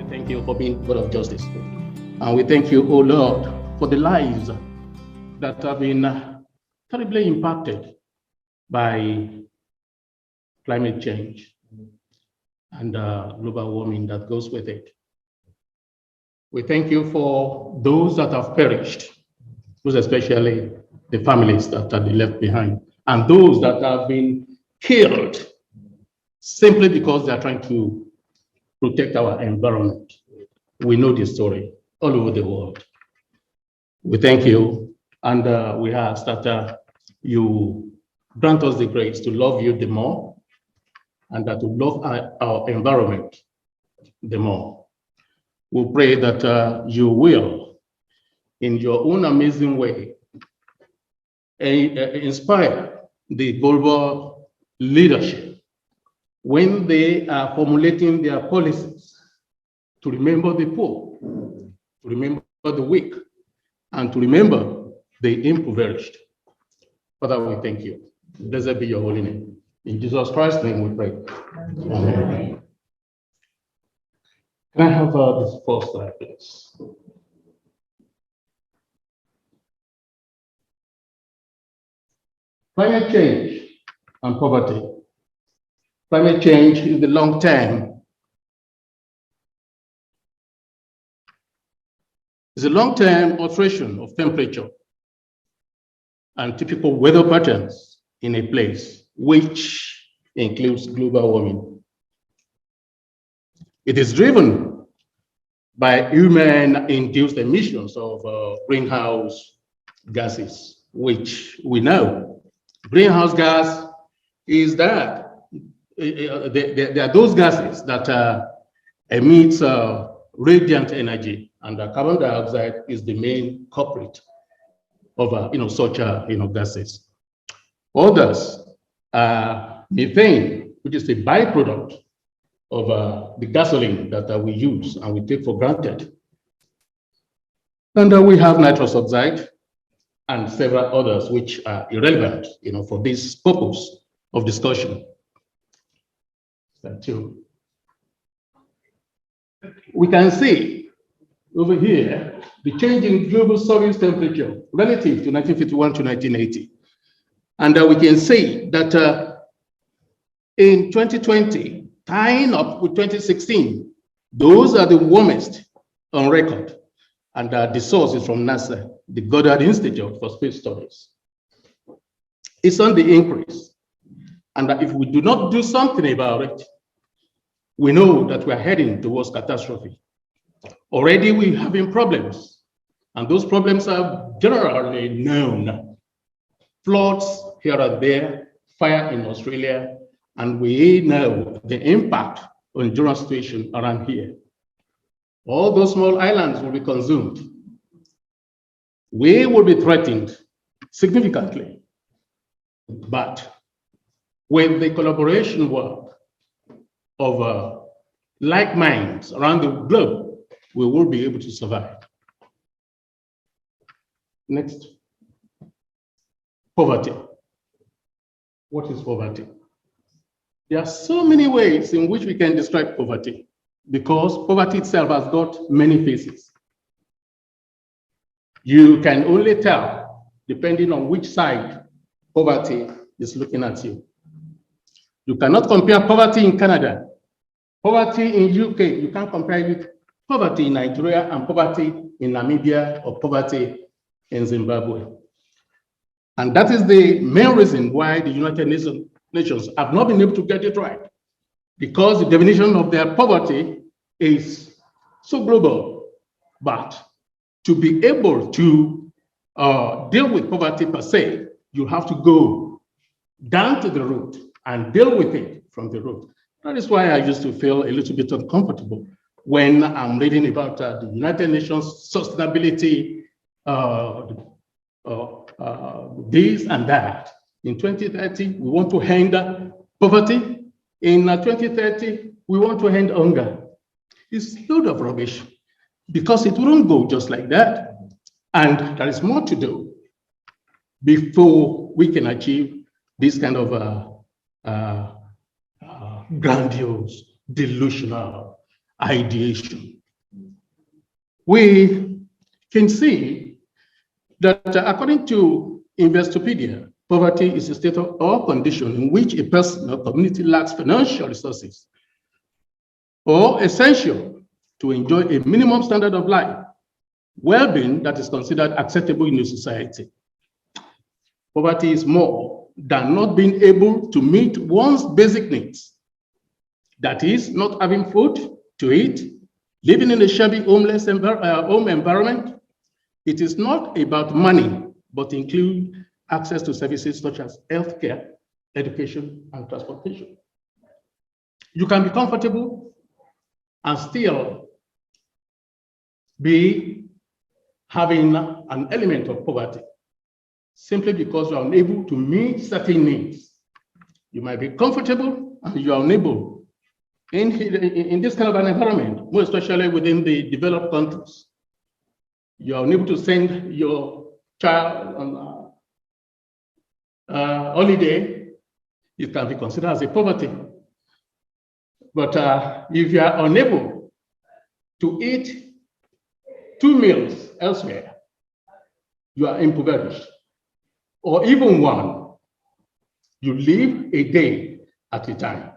We thank you for being God of justice. And we thank you, O Lord, for the lives that have been terribly impacted by climate change and global warming that goes with it. We thank you for those that have perished, those especially the families that have been left behind, and those that have been killed simply because they are trying to protect our environment. We know this story all over the world. We thank you, and we ask that you grant us the grace to love you the more, and that to love our environment the more. We pray that you will, in your own amazing way, inspire the global leadership when they are formulating their policies to remember the poor, to remember the weak, and to remember the impoverished. Father, we thank you. Blessed be your holy name. In Jesus Christ's name we pray. Amen. Can I have this first slide, please? Climate change and poverty. Climate change is the long-term. It's a long-term alteration of temperature and typical weather patterns in a place, which includes global warming. It is driven by human-induced emissions of greenhouse gases, which we know. Greenhouse gas is that there are those gases that emit radiant energy, and the carbon dioxide is the main culprit of such gases. Others are methane, which is a byproduct of the gasoline that we use and we take for granted. And we have nitrous oxide and several others which are irrelevant, for this purpose of discussion. Thank you. We can see over here the change in global surface temperature relative to 1951 to 1980. And we can see that in 2020, tying up with 2016, those are the warmest on record. And the source is from NASA, the Goddard Institute for Space Studies. It's on the increase. And if we do not do something about it, we know that we're heading towards catastrophe. Already we're having problems, and those problems are generally known. Floods here and there, fire in Australia, and we know the impact on general situation around here. All those small islands will be consumed. We will be threatened significantly, but with the collaboration work of like minds around the globe, we will be able to survive. Next. Poverty. What is poverty? There are so many ways in which we can describe poverty, because poverty itself has got many faces. You can only tell depending on which side poverty is looking at you. You cannot compare poverty in Canada, poverty in UK. You can't compare it with poverty in Nigeria and poverty in Namibia or poverty in Zimbabwe. And that is the main reason why the United Nations have not been able to get it right, because the definition of their poverty is so global. But to be able to deal with poverty per se, you have to go down to the root and deal with it from the root. That is why I used to feel a little bit uncomfortable when I'm reading about the United Nations sustainability, this and that. In 2030, we want to end poverty. In 2030, we want to end hunger. It's a load of rubbish, because it wouldn't go just like that. And there is more to do before we can achieve this kind of grandiose, delusional, ideation. We can see that according to Investopedia, poverty is a state or condition in which a person or community lacks financial resources or essential to enjoy a minimum standard of life, well-being that is considered acceptable in a society. Poverty is more than not being able to meet one's basic needs. That is, not having food to eat, living in a shabby homeless home environment. It is not about money, but include access to services such as healthcare, education, and transportation. You can be comfortable and still be having an element of poverty simply because you are unable to meet certain needs. You might be comfortable and you are unable in this kind of an environment, more especially within the developed countries. You are unable to send your child on holiday. It can be considered as a poverty. But if you are unable to eat 2 meals elsewhere, you are impoverished. Or even one, you live a day at a time.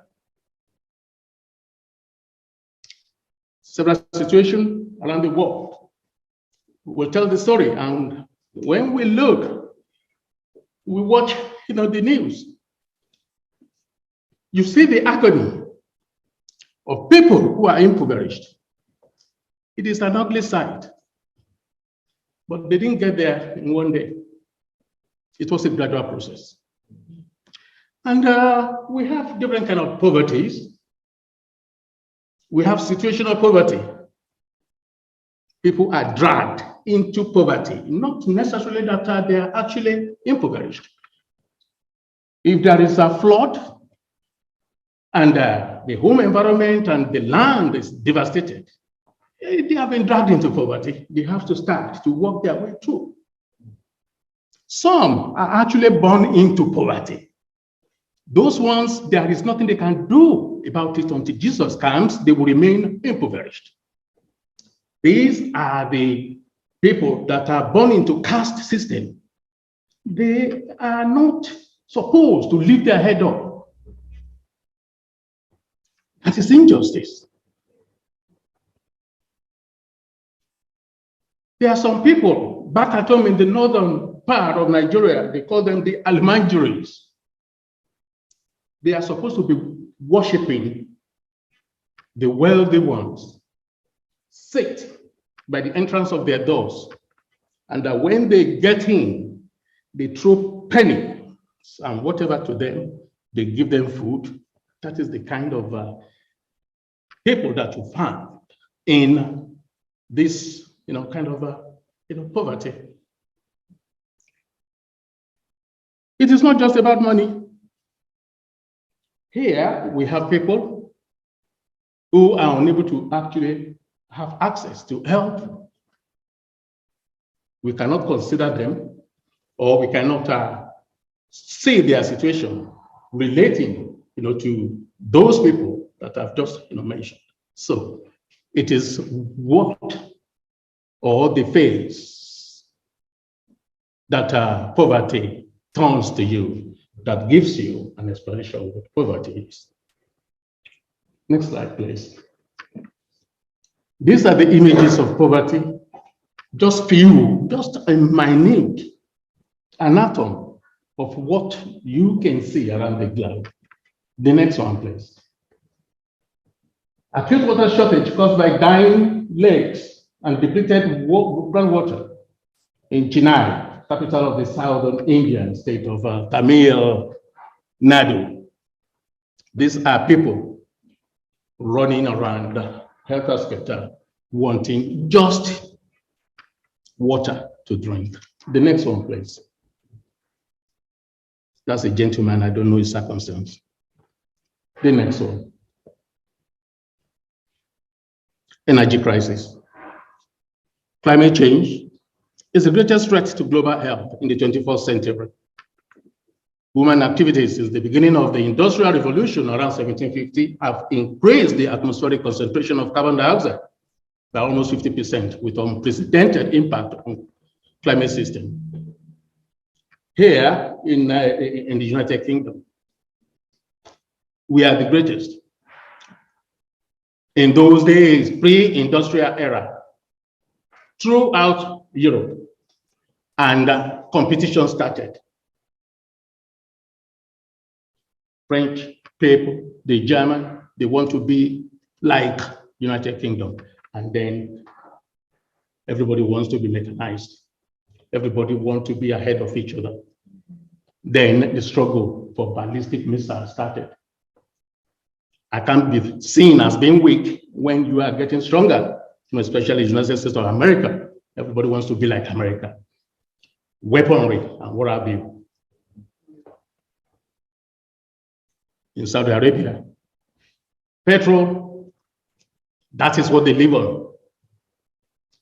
Several situations around the world will tell the story. And when we look, we watch the news, you see the agony of people who are impoverished. It is an ugly sight, but they didn't get there in one day. It was a gradual process. And we have different kind of poverties. We have situational poverty. People are dragged into poverty, not necessarily that they are actually impoverished. If there is a flood and the home environment and the land is devastated, they have been dragged into poverty. They have to start to work their way through. Some are actually born into poverty. Those ones, there is nothing they can do about it until Jesus comes. They will remain impoverished. These are the people that are born into caste system. They are not supposed to lift their head up. That is injustice. There are some people back at home in the northern part of Nigeria, they call them the Almanjuris. They are supposed to be worshiping the wealthy ones, sit by the entrance of their doors, and that when they get in, they throw pennies and whatever to them, they give them food. That is the kind of people that you find in this, kind of poverty. It is not just about money. Here we have people who are unable to actually have access to help. We cannot consider them, or we cannot see their situation relating, to those people that I've just mentioned. So it is what or the face that poverty turns to you that gives you an explanation of what poverty is. Next slide, please. These are the images of poverty, just few, just a minute atom of what you can see around the globe. The next one, please. Acute water shortage caused by dying lakes and depleted groundwater in Chennai, capital of the southern Indian state of Tamil Nadu. These are people running around helter-skelter, wanting just water to drink. The next one, please. That's a gentleman, I don't know his circumstance. The next one. Energy crisis. Climate change is the greatest threat to global health in the 21st century. Human activities since the beginning of the Industrial Revolution around 1750 have increased the atmospheric concentration of carbon dioxide by almost 50%, with unprecedented impact on climate system. Here in the United Kingdom, we are the greatest. In those days, pre-industrial era, throughout Europe, and competition started. French people, the German, they want to be like United Kingdom. And then everybody wants to be mechanized. Everybody wants to be ahead of each other. Then the struggle for ballistic missiles started. I can't be seen as being weak when you are getting stronger, especially the United States of America. Everybody wants to be like America. Weaponry and what have you. In Saudi Arabia, petrol, that is what they live on.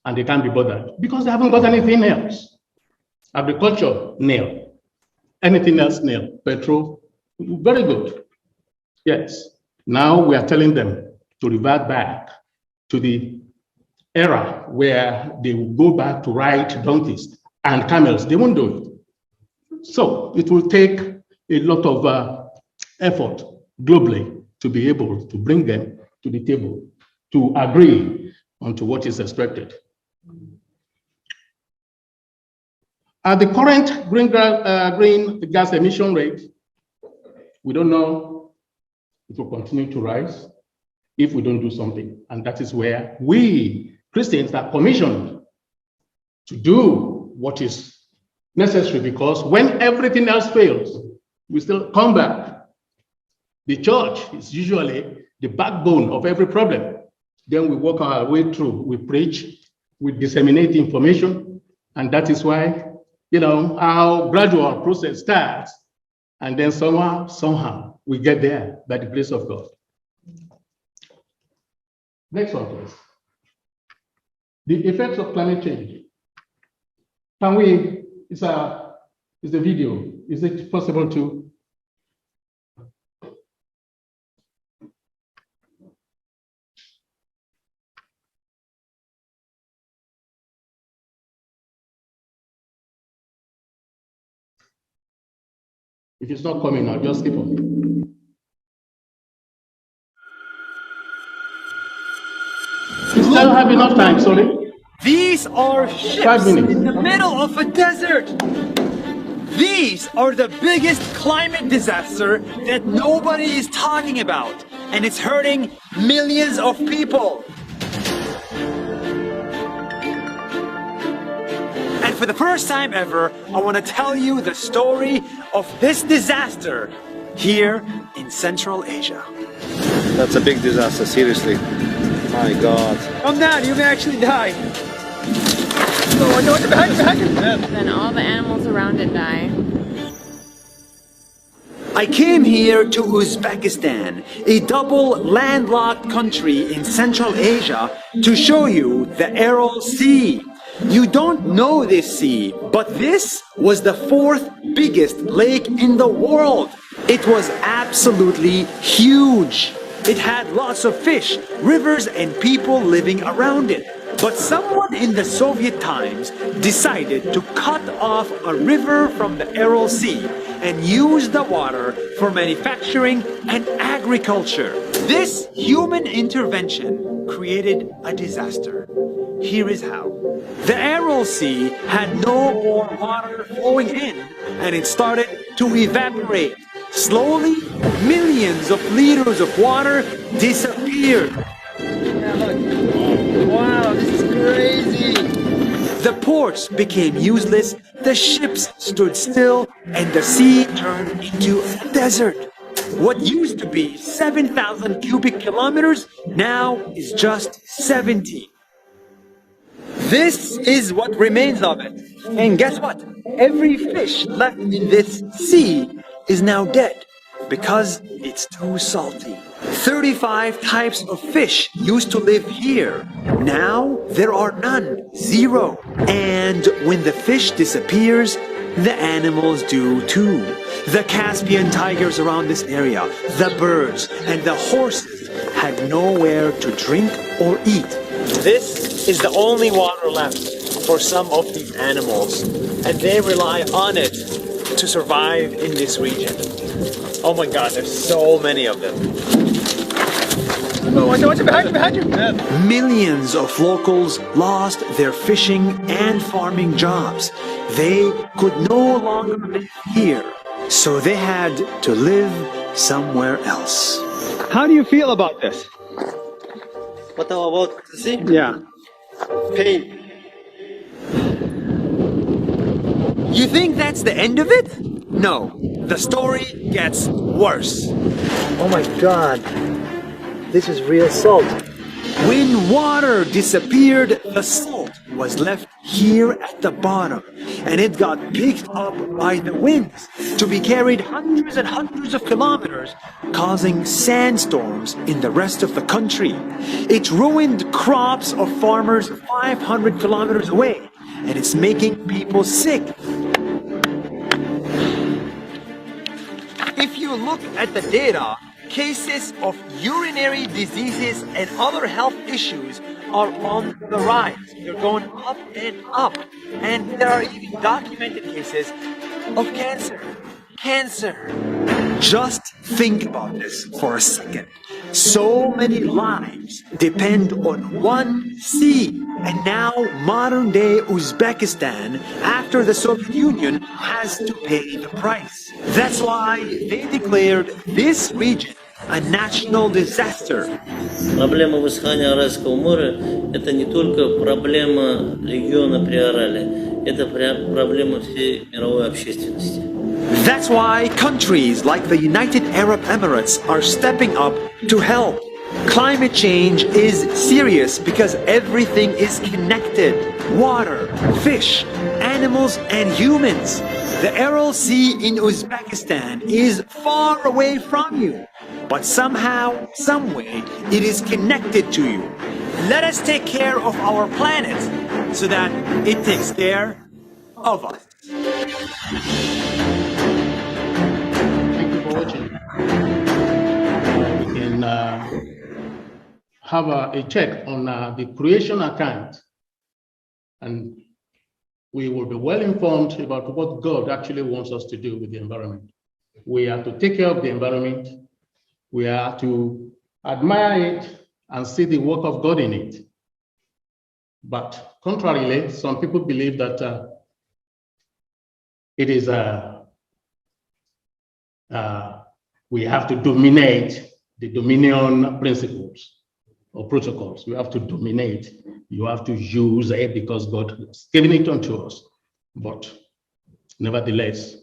And they can't be bothered because they haven't got anything else. Agriculture, nil. Anything else, nil. Petrol, very good. Yes. Now we are telling them to revert back to the era where they will go back to ride donkeys and camels. They won't do it. So it will take a lot of effort globally to be able to bring them to the table to agree onto what is expected. At the current green gas emission rate, we don't know if it will continue to rise if we don't do something. And that is where we Christians are commissioned to do what is necessary, because when everything else fails, we still come back. The church is usually the backbone of every problem. Then we work our way through, we preach, we disseminate information, and that is why, our gradual process starts, and then somehow we get there by the grace of God. Next one, please. The effects of climate change. Can we, it's a video, is it possible to? If it's not coming now, just skip on. You still have enough time, sorry. These are ships 5 minutes. in the middle of a desert. These are the biggest climate disaster that nobody is talking about, and it's hurting millions of people. And for the first time ever, I want to tell you the story of this disaster here in Central Asia. That's a big disaster, seriously. My God. Calm down, you may actually die. Oh, no, behind you. Then all the animals around it die. I came here to Uzbekistan, a double landlocked country in Central Asia, to show you the Aral Sea. You don't know this sea, but this was the 4th biggest lake in the world. It was absolutely huge. It had lots of fish, rivers, and people living around it. But someone in the Soviet times decided to cut off a river from the Aral Sea and use the water for manufacturing and agriculture. This human intervention created a disaster. Here is how. The Aral Sea had no more water flowing in, and it started to evaporate. Slowly, millions of liters of water disappeared. Wow, this is crazy. The ports became useless, the ships stood still, and the sea turned into a desert. What used to be 7,000 cubic kilometers now is just 70. This is what remains of it. And guess what? Every fish left in this sea is now dead because it's too salty. 35 types of fish used to live here. Now there are none, 0. And when the fish disappears, the animals do too. The Caspian tigers around this area, the birds, and the horses had nowhere to drink or eat. This is the only water left for some of these animals, and they rely on it to survive in this region. Oh my God, there's so many of them. Behind you. Millions of locals lost their fishing and farming jobs. They could no longer live here, so they had to live somewhere else. How do you feel about this? What about the sea? Yeah. Pain. You think that's the end of it? No, the story gets worse. Oh my God. This is real salt. When water disappeared, the salt was left here at the bottom, and it got picked up by the winds to be carried hundreds and hundreds of kilometers, causing sandstorms in the rest of the country. It ruined crops of farmers 500 kilometers away, and it's making people sick. If you look at the data, cases of urinary diseases and other health issues are on the rise. They're going up and up. And there are even documented cases of cancer. Just think about this for a second. So many lives depend on one sea. And now modern-day Uzbekistan, after the Soviet Union, has to pay the price. That's why they declared this region a national disaster. Проблема высыхания Аральского моря – это не только проблема региона Приорале, это проблема всей мировой общественности. That's why countries like the United Arab Emirates are stepping up to help. Climate change is serious because everything is connected. Water, fish, animals, and humans. The Aral Sea in Uzbekistan is far away from you, but somehow, someway, it is connected to you. Let us take care of our planet so that it takes care of us. Thank you for watching. We can have a check on the creation account, and we will be well informed about what God actually wants us to do with the environment. We are to take care of the environment. We are to admire it and see the work of God in it. But contrarily, some people believe that it is we have to dominate the dominion principles or protocols. We have to dominate. You have to use it because God has given it unto us. But nevertheless,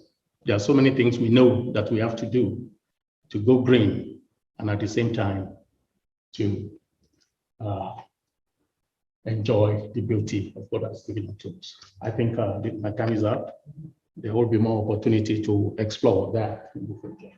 there are so many things we know that we have to do to go green, and at the same time to enjoy the beauty of what has given to us. I think my time is up. There will be more opportunity to explore that in the future.